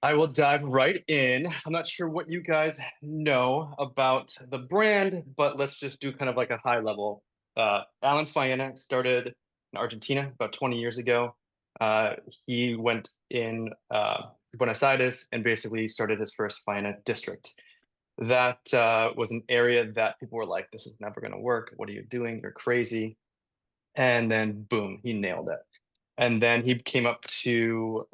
I will dive right in. I'm not sure what you guys know about the brand, but let's just do kind of like a high level. Alan Faena started in Argentina about 20 years ago. Uh, he went in Buenos Aires and basically started his first Faena district. That was an area that people were like, this is never going to work. What are you doing? You're crazy. And then boom, he nailed it. And then he came up to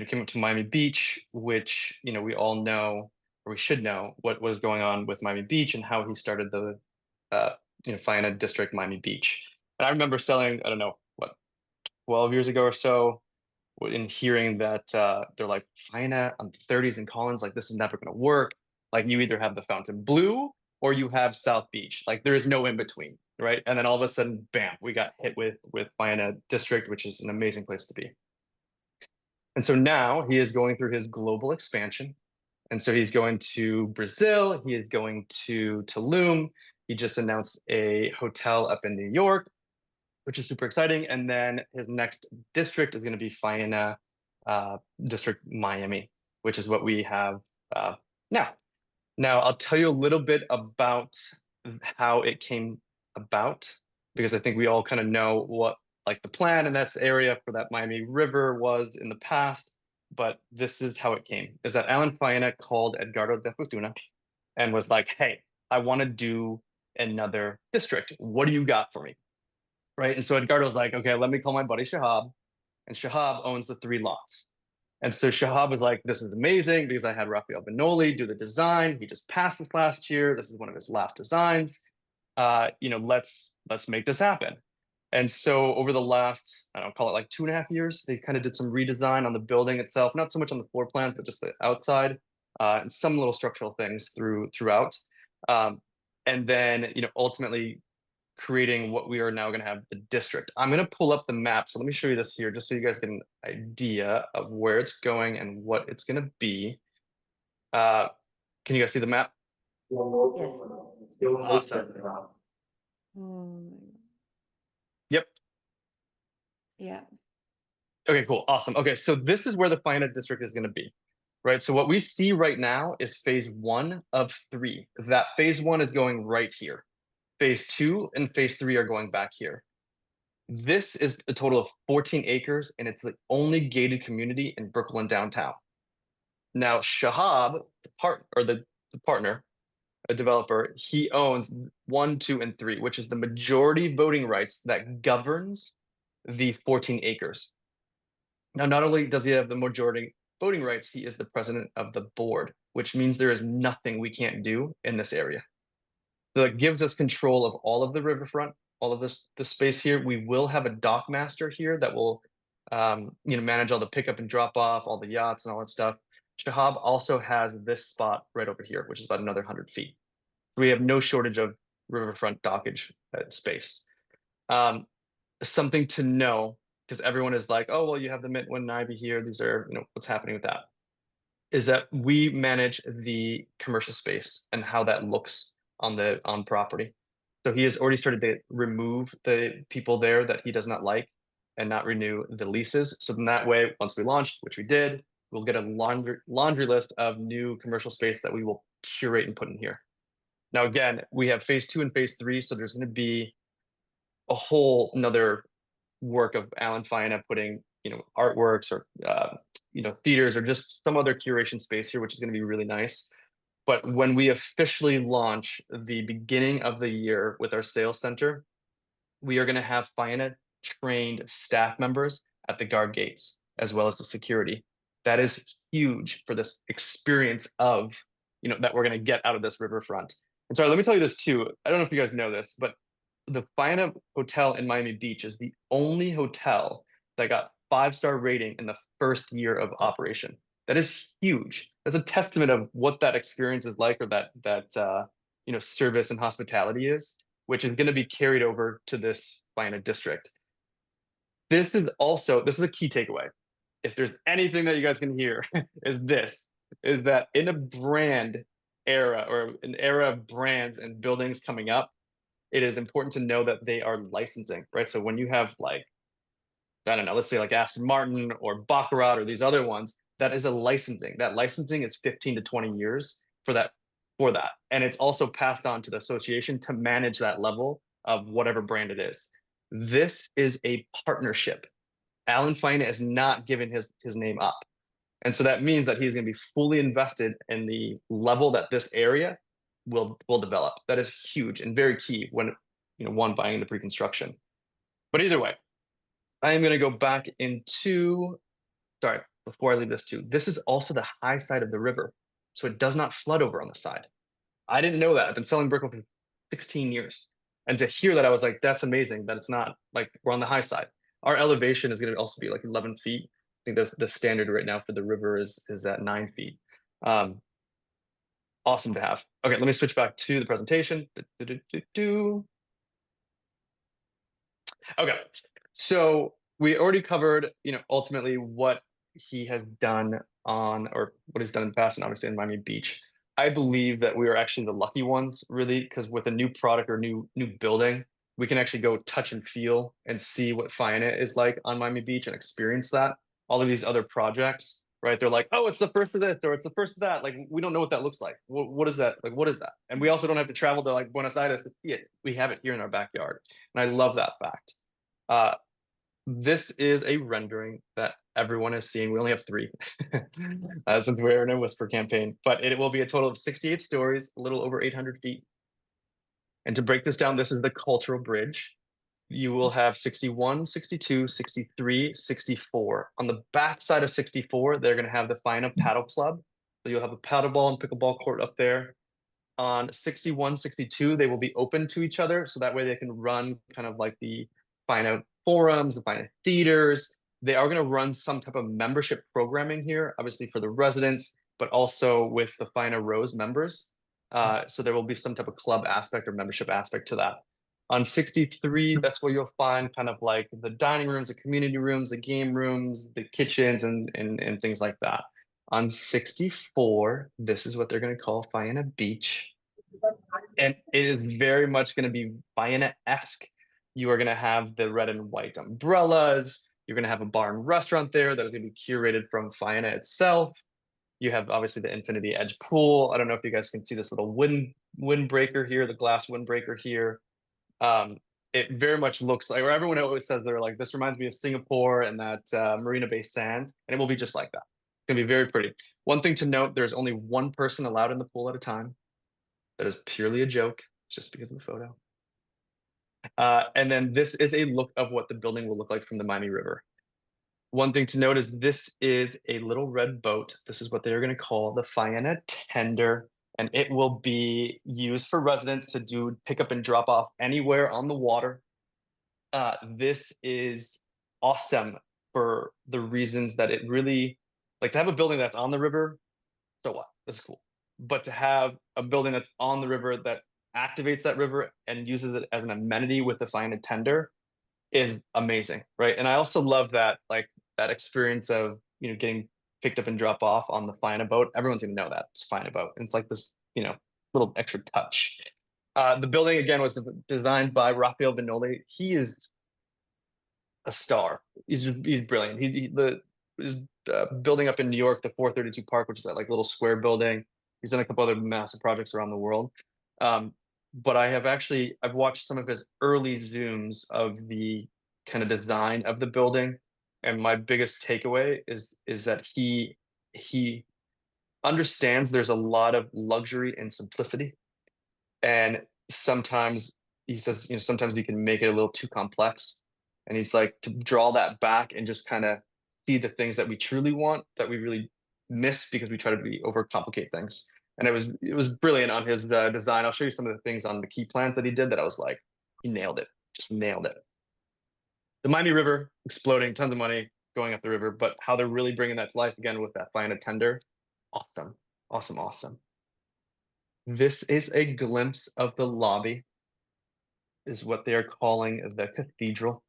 came up to Miami Beach, which we all know, or we should know, what is going on with Miami Beach and how he started the uh, Faena District Miami Beach. And I remember selling, I don't know what, 12 years ago or so, in hearing that they're like Faena on 30s and Collins, like this is never going to work. Like you either have the Fountain Blue or you have South Beach. Like there is no in between, right? And then all of a sudden, bam, we got hit with Faena District, which is an amazing place to be. And so now he is going through his global expansion. And so he's going to Brazil, he is going to Tulum. He just announced a hotel up in New York, which is super exciting. And then his next district is going to be Faena District Miami, which is what we have now. Now, I'll tell you a little bit about how it came about, because I think we all kind of know what like the plan in this area for that Miami River was in the past, but this is how it came. Is that Alan Faena called Edgardo de Fortuna and was like, hey, I want to do another district. What do you got for me? Right. And so Edgardo's like, okay, let me call my buddy Shahab. And Shahab owns the three lots. And so Shahab was like, this is amazing because I had Rafael Benoli do the design. He just passed this last year. This is one of his last designs. Let's make this happen. And so over the last, I don't know, call it like 2.5 years, they kind of did some redesign on the building itself, not so much on the floor plans, but just the outside, and some little structural things throughout. Um, and then, ultimately creating what we are now going to have the district. I'm going to pull up the map. So let me show you this here, just so you guys get an idea of where it's going and what it's going to be. Uh, can you guys see the map? Yes. Awesome. Oh, Yep. yeah. Okay, cool. Awesome. Okay, so this is where the Faena district is going to be, right? So what we see right now is phase one of three. That phase one is going right here. Phase two and phase three are going back here. This is a total of 14 acres, and it's the only gated community in Brooklyn downtown. Now, Shahab, the partner, a developer, he owns one, two, and three, which is the majority voting rights that governs the 14 acres. Now, not only does he have the majority voting rights, he is the president of the board, which means there is nothing we can't do in this area. So it gives us control of all of the riverfront, all of this space here. We will have a dock master here that will manage all the pickup and drop off, all the yachts and all that stuff. Shahab also has this spot right over here, which is about another 100 feet. We have no shortage of riverfront dockage space. Um, Something to know, because everyone is like, oh, well, you have the Mint One Ivy here. These are, what's happening with that, is that we manage the commercial space and how that looks on property. So he has already started to remove the people there that he does not like and not renew the leases. So then that way, once we launched, which we did, we'll get a laundry list of new commercial space that we will curate and put in here. Now, again, we have phase two and phase three, so there's going to be a whole another work of Alan Faena putting, artworks or theaters or just some other curation space here, which is going to be really nice. But when we officially launch the beginning of the year with our sales center, we are going to have Faena trained staff members at the guard gates as well as the security. That is huge for this experience of, that we're going to get out of this riverfront. And sorry, let me tell you this too. I don't know if you guys know this, but the Faena Hotel in Miami Beach is the only hotel that got 5-star rating in the first year of operation. That is huge. That's a testament of what that experience is like, or that service and hospitality is, which is going to be carried over to this Faena district. This is a key takeaway. If there's anything that you guys can hear, is that in a brand era, or an era of brands and buildings coming up, it is important to know that they are licensing, right? So when you have like, I don't know, let's say like Aston Martin or Baccarat or these other ones, That is a licensing. That licensing is 15 to 20 years for that. And it's also passed on to the association to manage that level of whatever brand it is. This is a partnership. Alan Faena has not given his name up. And so that means that he's going to be fully invested in the level that this area will develop. That is huge and very key when one buying into pre-construction. But either way, I am going to go back into, sorry, before I leave this too. This is also the high side of the river, so it does not flood over on the side. I didn't know that. I've been selling Brickell for 16 years. And to hear that, I was like, that's amazing that it's not like we're on the high side. Our elevation is going to also be like 11 feet. I think the standard right now for the river is at 9 feet. Um, awesome to have. Okay, let me switch back to the presentation. Okay, so we already covered, ultimately what he has done on, or what he's done in the past, and obviously in Miami Beach. I believe that we are actually the lucky ones, really, because with a new product or new building, we can actually go touch and feel and see what Faena is like on Miami Beach and experience that. All of these other projects, right? They're like, oh, it's the first of this or it's the first of that. Like, we don't know what that looks like. What is that? Like, what is that? And we also don't have to travel to like Buenos Aires to see it. We have it here in our backyard. And I love that fact. Uh, this is a rendering that everyone has seen. We only have three since we're in a Whisper campaign, but it will be a total of 68 stories, a little over 800 feet. And to break this down, this is the cultural bridge. You will have 61, 62, 63, 64. On the back side of 64, they're going to have the Faena Paddle Club. So you'll have a paddleball and pickleball court up there. On 61, 62, they will be open to each other. So that way they can run kind of like the Faena forums, the Faena theaters. They are going to run some type of membership programming here, obviously for the residents, but also with the Faena Rose members. So there will be some type of club aspect or membership aspect to that. On 63, that's where you'll find kind of like the dining rooms, the community rooms, the game rooms, the kitchens, and things like that. On 64, this is what they're going to call Faena Beach. And it is very much going to be Faena-esque. You are going to have the red and white umbrellas. You're going to have a bar and restaurant there that is going to be curated from Faena itself. You have obviously the Infinity Edge pool. I don't know if you guys can see this little windbreaker here, the glass windbreaker here. It very much looks like, or everyone always says they're like, this reminds me of Singapore and that Marina Bay Sands, and it will be just like that. It's gonna be very pretty. One thing to note, there's only one person allowed in the pool at a time. That is purely a joke, just because of the photo. And then this is a look of what the building will look like from the Miami River. One thing to note is this is a little red boat. This is what they are going to call the Faena Tender, and it will be used for residents to do pick up and drop off anywhere on the water. This is awesome for the reasons that it really, like, to have a building that's on the river, so what? This is cool. But to have a building that's on the river that activates that river and uses it as an amenity with the Faena Tender is amazing, right? And I also love that, like, that experience of getting picked up and drop off on the Faena boat. Everyone's gonna know that it's Faena boat. And it's like this, little extra touch. The building again was designed by Raphael Vinole. He is a star. He's brilliant. He's building up in New York the 432 Park, which is that like little square building. He's done a couple other massive projects around the world. But I've watched some of his early zooms of the kind of design of the building, and my biggest takeaway is that he understands there's a lot of luxury and simplicity, and sometimes he says, sometimes you can make it a little too complex, and he's like to draw that back and just kind of see the things that we truly want that we really miss because we try to overcomplicate things. And it was brilliant on his design. I'll show you some of the things on the key plans that he did that I was like, he nailed it, just nailed it. The Miami River exploding, tons of money going up the river, but how they're really bringing that to life again with that Faena Tender, awesome, awesome, awesome. This is a glimpse of the lobby, is what they are calling the cathedral.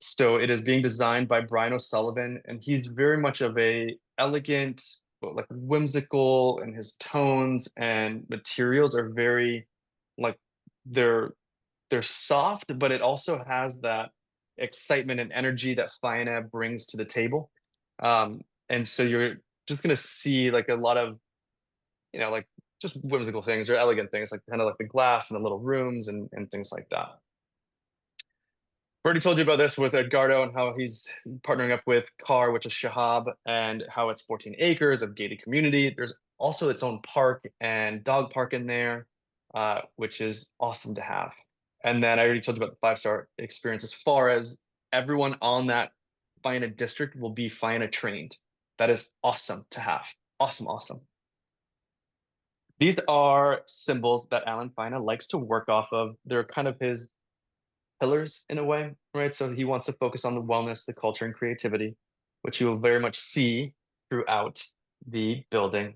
So it is being designed by Brian O'Sullivan, and he's very much of a elegant, but like whimsical, and his tones and materials are very like they're soft, but it also has that excitement and energy that Faena brings to the table. And so you're just gonna see like a lot of, like just whimsical things or elegant things, like kind of like the glass and the little rooms and things like that. Already told you about this with Edgardo and how he's partnering up with Car, which is Shahab, and how it's 14 acres of gated community. There's also its own park and dog park in there, which is awesome to have. And then I already told you about the five-star experience. As far as everyone on that Faena district will be Faena trained. That is awesome to have. Awesome, awesome. These are symbols that Alan Faena likes to work off of. They're kind of his pillars in a way, right? So he wants to focus on the wellness, the culture, and creativity, which you will very much see throughout the building.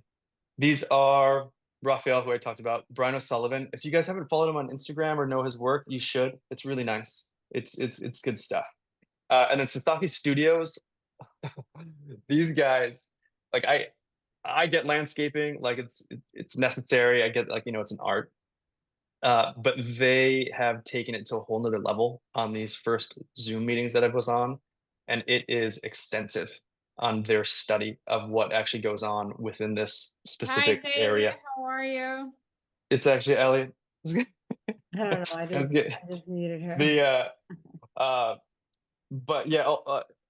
These are Raphael, who I talked about, Brian O'Sullivan. If you guys haven't followed him on Instagram or know his work, you should. It's really nice. It's good stuff. And then Sasaki Studios, these guys, like I get landscaping, like it's necessary. I get like it's an art, but they have taken it to a whole nother level on these first Zoom meetings that I was on, and it is extensive on their study of what actually goes on within this Hi, specific David. area. How are you? It's actually Elliot. I don't know. I just muted her. The but yeah,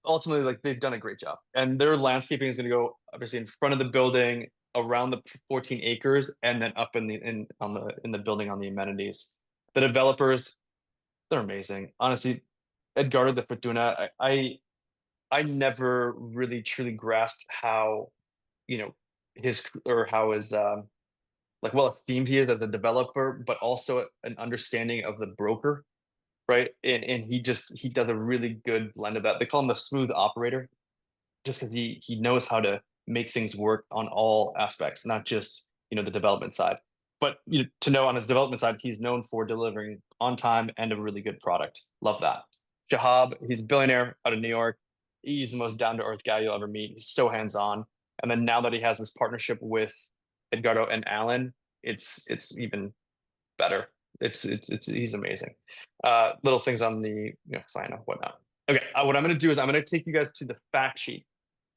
ultimately, like they've done a great job, and their landscaping is going to go obviously in front of the building, around the 14 acres, and then up in the building on the amenities. The developers, they're amazing. Honestly, Edgardo de Fortuna, I never really truly grasped how how his like well esteemed he is as a developer, but also an understanding of the broker, right? And he does a really good blend of that. They call him the smooth operator, just because he knows how to make things work on all aspects, not just the development side. But to know on his development side, he's known for delivering on time and a really good product. Love that. Shahab, he's a billionaire out of New York. He's the most down to earth guy you'll ever meet. He's so hands on. And then now that he has this partnership with Edgardo and Alan, it's even better. It's he's amazing. Little things on the sign up whatnot. Okay, what I'm gonna do is I'm gonna take you guys to the fact sheet.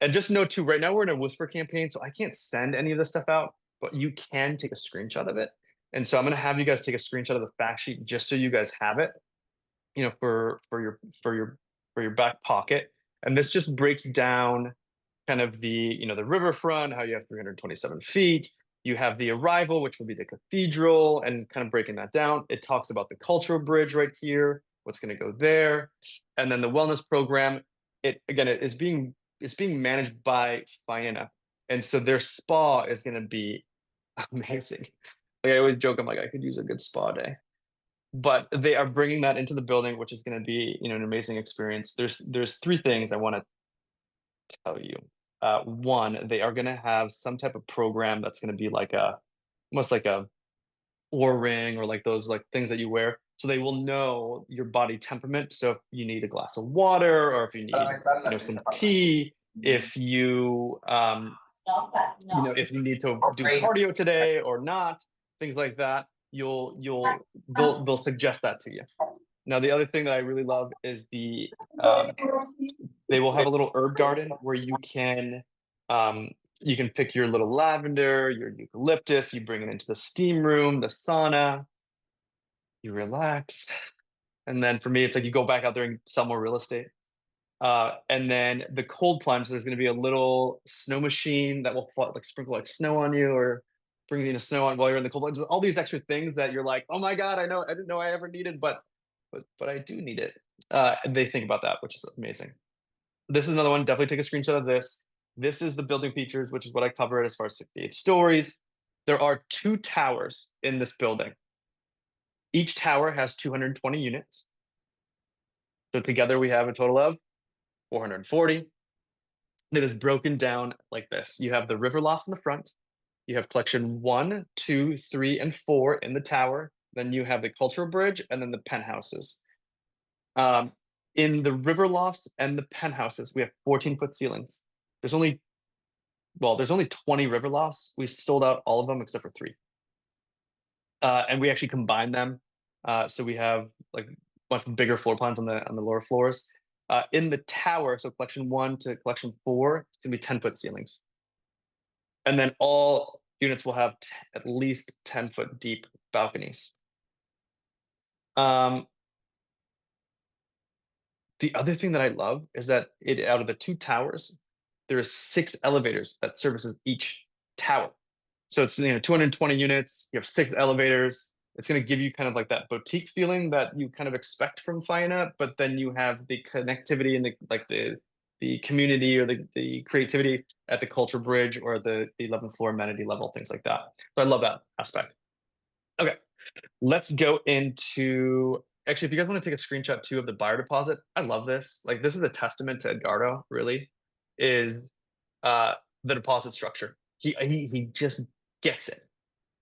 And just know too, right now we're in a Whisper campaign, so I can't send any of this stuff out, but you can take a screenshot of it. And so I'm gonna have you guys take a screenshot of the fact sheet just so you guys have it, for your back pocket. And this just breaks down kind of the riverfront, how you have 327 feet. You have the arrival, which will be the cathedral, and kind of breaking that down. It talks about the cultural bridge right here, what's going to go there, and then the wellness program. It's being managed by Faena, and so their spa is going to be amazing. Like I always joke, I'm like I could use a good spa day, but they are bringing that into the building, which is going to be an amazing experience. There's three things I want to tell you. One, they are going to have some type of program that's going to be like almost like a Oura ring, or like those like things that you wear, so they will know your body temperament. So if you need a glass of water, or if you need some tea, if if you need to do cardio today or not, things like that, they'll suggest that to you. Now the other thing that I really love is they will have a little herb garden where you can pick your little lavender, your eucalyptus, you bring it into the steam room, the sauna, you relax. And then for me, it's like you go back out there and sell more real estate. And then the cold plunge, there's going to be a little snow machine that will like sprinkle like snow on you, or bring snow on while you're in the cold plunge. All these extra things that you're like, oh my God, I didn't know I ever needed, but I do need it. And they think about that, which is amazing. This is another one. Definitely take a screenshot of this. This is the building features, which is what I covered as far as 68 stories. There are 2 towers in this building. Each tower has 220 units. So together we have a total of 440. That is broken down like this. You have the River Lofts in the front. You have collection 1, 2, 3, and 4 in the tower. Then you have the cultural bridge, and then the penthouses. In the River Lofts and the penthouses, we have 14-foot ceilings. There's only 20 River Lofts. We sold out all of them except for 3. And we actually combined them. So we have like much bigger floor plans on the lower floors. In the tower, so collection 1 to collection 4, it's gonna be 10-foot ceilings. And then all units will have at least 10-foot deep balconies. The other thing that I love is that out of the 2 towers, there are 6 elevators that services each tower. So it's 220 units. You have 6 elevators. It's going to give you kind of like that boutique feeling that you kind of expect from Faena, but then you have the connectivity and the community or the creativity at the culture bridge or the 11th floor amenity level, things like that. So I love that aspect. Okay, let's go into, actually, if you guys want to take a screenshot too of the buyer deposit, I love this. Like, this is a testament to Edgardo, really, is the deposit structure. He just gets it.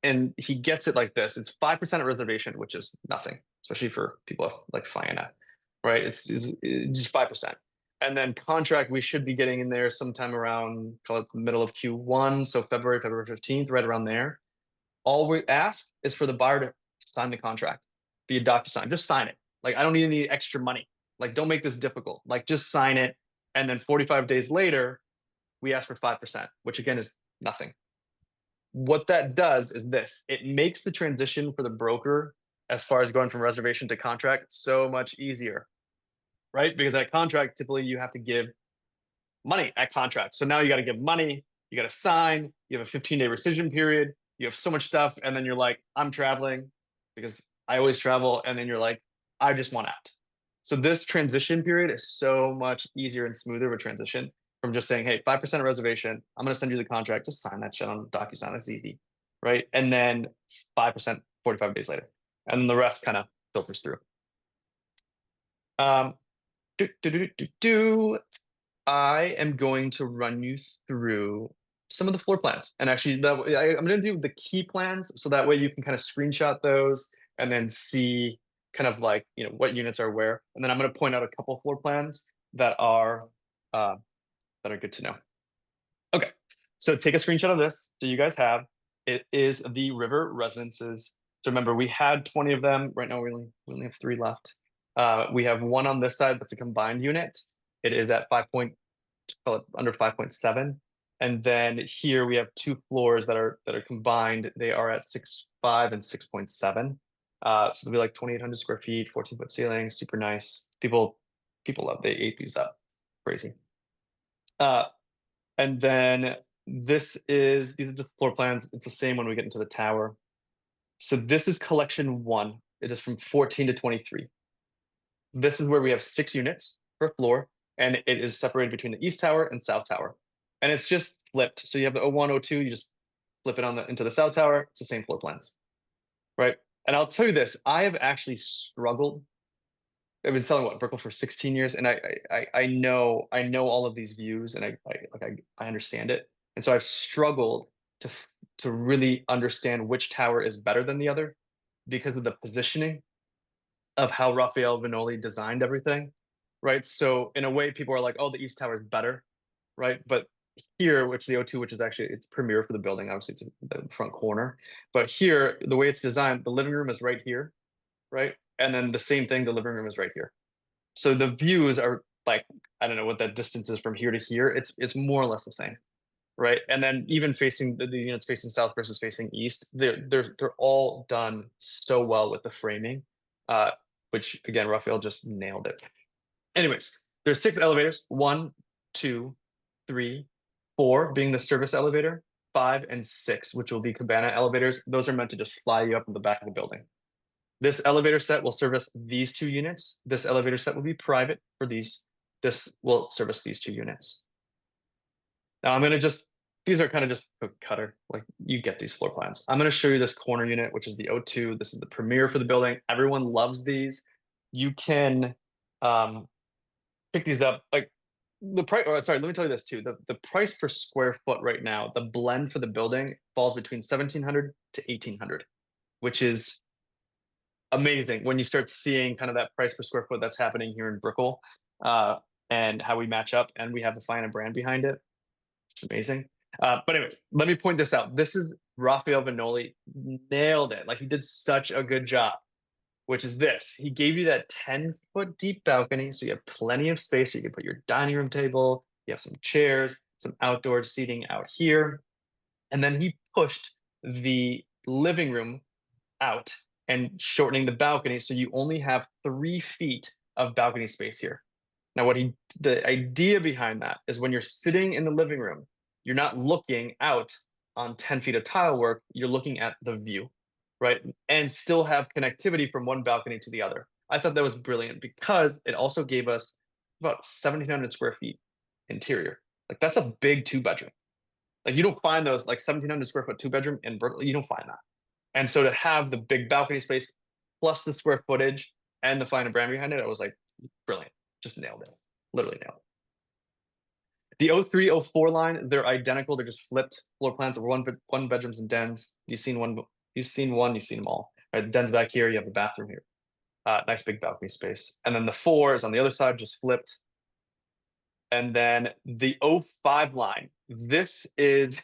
And he gets it like this. It's 5% reservation, which is nothing, especially for people like Faena, right? It's just 5%. And then contract, we should be getting in there sometime around, call it the middle of Q1, so February 15th, right around there. All we ask is for the buyer to sign the contract via DocuSign. Just sign it. Like, I don't need any extra money. Like, don't make this difficult. Like, just sign it. And then 45 days later, we ask for 5%, which again is nothing. What that does is this: it makes the transition for the broker as far as going from reservation to contract so much easier, right? Because at contract, typically you have to give money at contract. So now you got to give money, you got to sign, you have a 15-day rescission period, you have so much stuff, and then you're like, I'm traveling because I always travel, and then you're like, I just want out. So this transition period is so much easier and smoother of a transition from just saying, hey, 5% reservation, I'm going to send you the contract, just sign that shit on DocuSign, it's easy, right? And then 5% 45 days later. And then the rest kind of filters through. I am going to run you through some of the floor plans. And actually, I'm going to do the key plans so that way you can kind of screenshot those and then see kind of like, what units are where. And then I'm going to point out a couple floor plans that are good to know. Okay, so take a screenshot of this so you guys have. It is the River Residences. So remember, we had 20 of them. Right now, we only have 3 left. We have one on this side that's a combined unit. It is at under 5.7. And then here we have 2 floors that are combined. They are at 6.5 and 6.7. So they'll be like 2,800 square feet, 14-foot ceilings, super nice. People love. They ate these up, crazy. And then these are the floor plans. It's the same when we get into the tower. So this is collection 1. It is from 14 to 23. This is where we have 6 units per floor, and it is separated between the east tower and south tower. And it's just flipped. So you have the 01, 02, you just flip it into the south tower. It's the same floor plans, right? And I'll tell you this, I have actually struggled. I've been selling Brickell for 16 years, and I know all of these views, and I understand it. And so I've struggled to really understand which tower is better than the other because of the positioning of how Raphael Vignoli designed everything, right? So in a way, people are like, oh, the east tower is better, right? But here, which the O2, which is actually, it's premier for the building, obviously it's the front corner. But here, the way it's designed, the living room is right here, right? And then the same thing, the living room is right here. So the views are like, I don't know what that distance is from here to here. It's more or less the same, right? And then even facing the units facing south versus facing east, they're all done so well with the framing, which again, Raphael just nailed it. Anyways, there's 6 elevators, 1, 2, 3, 4 being the service elevator, 5 and 6, which will be cabana elevators. Those are meant to just fly you up in the back of the building. This elevator set will service these 2 units. This elevator set will be private for these. This will service these 2 units. Now I'm going to these are kind of just a cutter, like you get these floor plans. I'm going to show you this corner unit, which is the O2. This is the premier for the building. Everyone loves these. You can pick these up. Like the price, sorry, let me tell you this too. The price per square foot right now, the blend for the building falls between 1,700 to 1,800, which is amazing when you start seeing kind of that price per square foot that's happening here in Brickell, and how we match up, and we have the Faena brand behind it. It's amazing. But anyways, let me point this out. This is Raphael Vignoli nailed it. Like, he did such a good job which is this. He gave you that 10-foot deep balcony, so you have plenty of space. So you can put your dining room table, you have some chairs, some outdoor seating out here. And then he pushed the living room out and shortening the balcony, so you only have 3 feet of balcony space here. Now, the idea behind that is when you're sitting in the living room, you're not looking out on 10 feet of tile work, you're looking at the view, right? And still have connectivity from one balcony to the other. I thought that was brilliant because it also gave us about 1,700 square feet interior. Like that's a big 2 bedroom. Like you don't find those like 1,700 square foot 2 bedroom in Brickell. You don't find that. And so to have the big balcony space plus the square footage and the Faena brand behind it, I was like, brilliant. Just nailed it. Literally nailed it. The 03, 04 line, they're identical. They're just flipped floor plans of one bedrooms and dens. You've seen one, you've seen them all. Right, the den's back here. You have the bathroom here. Nice big balcony space. And then the 4 is on the other side, just flipped. And then the 05 line. This is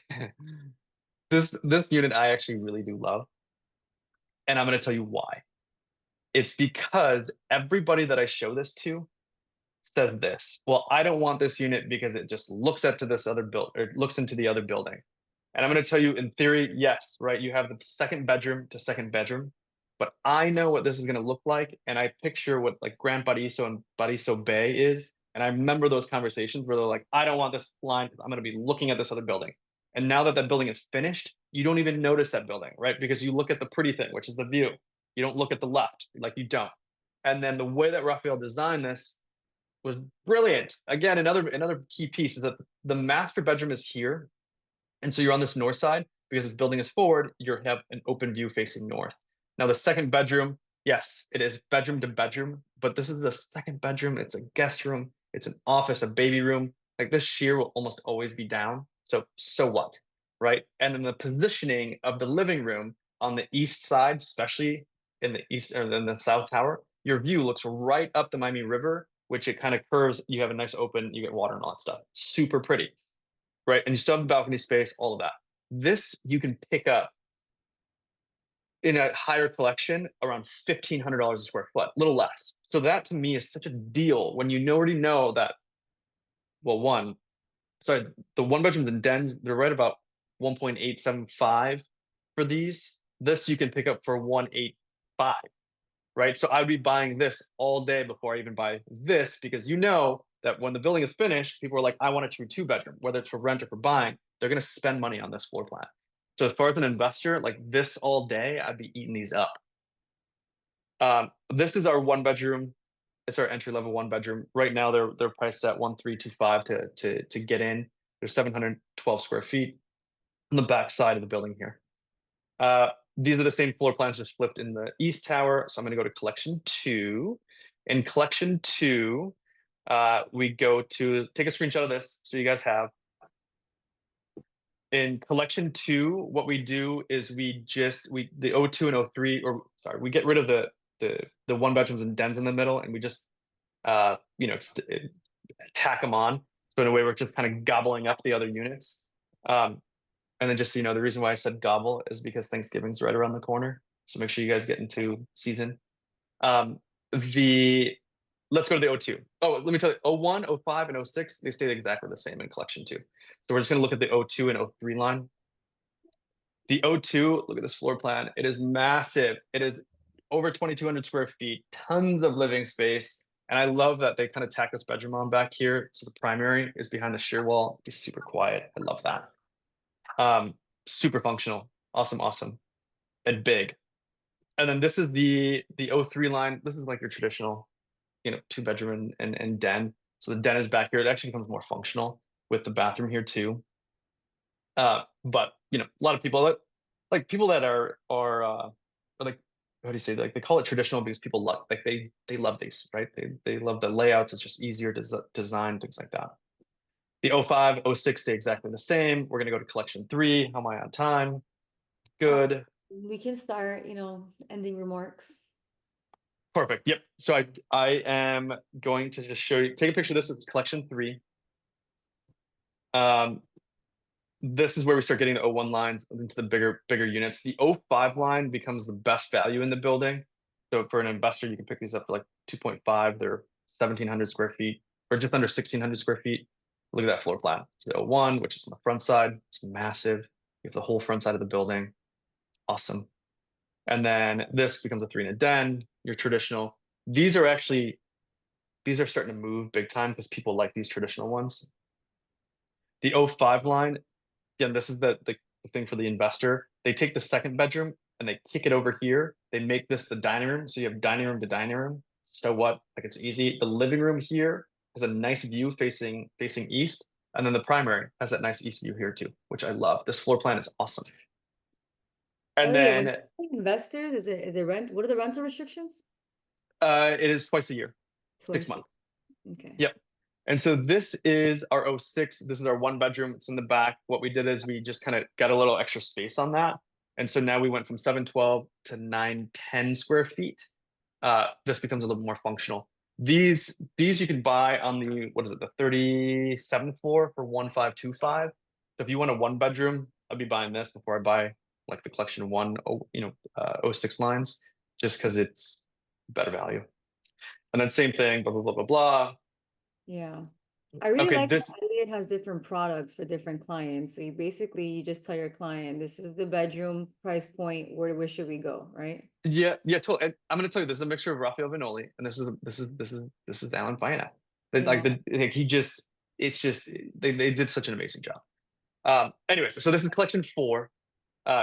this unit I actually really do love. And I'm going to tell you why. It's because everybody that I show this to says this. Well, I don't want this unit because it just looks up to this other or looks into the other building. And I'm going to tell you, in theory, yes, right? You have the second bedroom to second bedroom, but I know what this is going to look like, and I picture what like Grand Paradiso and Paradiso Bay is, and I remember those conversations where they're like, I don't want this line because I'm going to be looking at this other building. And now that that building is finished, you don't even notice that building, right? Because you look at the pretty thing, which is the view. You don't look at the left, like you don't. And then the way that Raphael designed this was brilliant. Again, another key piece is that the master bedroom is here, and so you're on this north side because this building is forward. You have an open view facing north. Now the second bedroom, yes, it is bedroom to bedroom, but this is the second bedroom. It's a guest room. It's an office, a baby room. Like this sheer will almost always be down. So what, right? And then the positioning of the living room on the east side, especially in the east or in the south tower, your view looks right up the Miami River, which it kind of curves. You have a nice open, you get water and all that stuff. Super pretty, right? And you still have balcony space, all of that. This you can pick up in a higher collection around $1,500 a square foot, a little less. So that to me is such a deal when you already know that, well, the one bedrooms and dens, they're right about 1.875 for these. This you can pick up for 185, right? So I'd be buying this all day before I even buy this, because you know that when the building is finished, people are like, I want a true 2 bedroom, whether it's for rent or for buying, they're going to spend money on this floor plan. So as far as an investor, like this all day, I'd be eating these up. This is our 1 bedroom. It's our entry level 1 bedroom. Right now, they're priced at 1,325 to get in. There's 712 square feet on the back side of the building here. These are the same floor plans, just flipped in the east tower. So I'm going to go to collection 2. In collection 2, we go to take a screenshot of this so you guys have. In collection 2, what we do is the 02 and 03, or sorry, we get rid of the 1 bedrooms and dens in the middle, and we just tack them on. So in a way, we're just kind of gobbling up the other units. And then just so you know, the reason why I said gobble is because Thanksgiving's right around the corner. So make sure you guys get into season. Let's go to the 02. Oh, let me tell you, 01, 05, and 06, they stayed exactly the same in collection 2. So we're just going to look at the 02 and 03 line. The 02, look at this floor plan. It is massive. It is over 2,200 square feet, tons of living space. And I love that they kind of tack this bedroom on back here. So the primary is behind the sheer wall. It's super quiet. I love that. Super functional. Awesome. And big. And then this is the 03 line. This is like your traditional, 2 bedroom and den. So the den is back here. It actually becomes more functional with the bathroom here too. But a lot of people like people that are like, how do you say, like they call it traditional because people love, like they love these, right? They love the layouts. It's just easier to design, things like that. The 05, 06 stay exactly the same. We're going to go to collection 3. How am I on time? Good. We can start, ending remarks. Perfect. Yep. So I am going to just show you, take a picture of this. It's collection 3. This is where we start getting the 01 lines into the bigger units. The 05 line becomes the best value in the building. So for an investor, you can pick these up for like 2.5. They're 1,700 square feet or just under 1,600 square feet. Look at that floor plan. It's the O1, which is on the front side. It's massive. You have the whole front side of the building. Awesome. And then this becomes a 3 and a den, your traditional. These are actually, these are starting to move big time because people like these traditional ones. The O5 line, again, this is the thing for the investor. They take the second bedroom and they kick it over here. They make this the dining room. So you have dining room to dining room. So what? Like it's easy. The living room here has a nice view facing east. And then the primary has that nice east view here too, which I love. This floor plan is awesome. And Elliot, when then you say investors, is it rent? What are the rental restrictions? it is twice a year, 6 months. Okay. Yep. And so this is our O6. This is our 1 bedroom. It's in the back. What we did is we just kind of got a little extra space on that. And so now we went from 712 to 910 square feet. This becomes a little more functional. These you can buy on the, what is it, the 37th floor for 1,525. So if you want a 1 bedroom, I'd be buying this before I buy like the collection one, O6 lines, just because it's better value. And then same thing, blah, blah, blah, blah, blah. Yeah. I really Okay, like this, how Elliot has different products for different clients. So you just tell your client, this is the bedroom price point. Where should we go? Right? yeah, yeah, totally. And I'm gonna tell you, this is a mixture of Raphael Vinoli, and this is Alan Faena. Yeah. Like he just, it's just they did such an amazing job. Anyways, so this is collection four.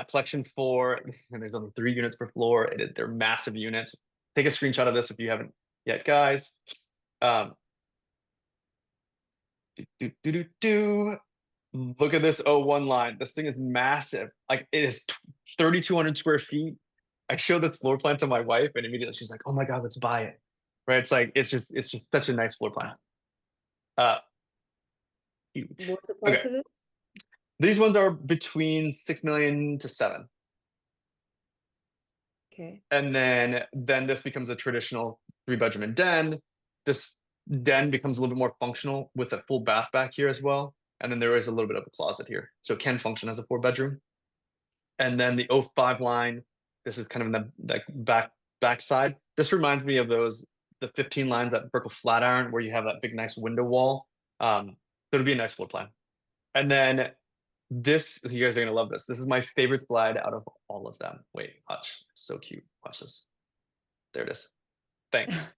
Collection four, and there's only 3 units per floor. They're massive units. Take a screenshot of this if you haven't yet, guys. Um, do, do, do, do, do. Look at this O1 line. This thing is massive. Like it is 3,200 square feet. I showed this floor plan to my wife, and immediately she's like, "Oh my God, let's buy it." Right? It's like it's just such a nice floor plan. Uh, huge. What's the Okay, price of it? these ones are between 6 million to 7, Okay. and then this becomes a traditional 3 bedroom and den. This den becomes a little bit more functional with a full bath back here as well, and then there is a little bit of a closet here, so it can function as a 4 bedroom. And then the O5 line, this is kind of in the like back side. This reminds me of the 15 lines at Brickell Flatiron where you have that big nice window wall. So it'll be a nice floor plan. And then this, you guys are gonna love this. This is my favorite slide out of all of them. Wait, watch. It's so cute. Watch this. There it is. Thanks.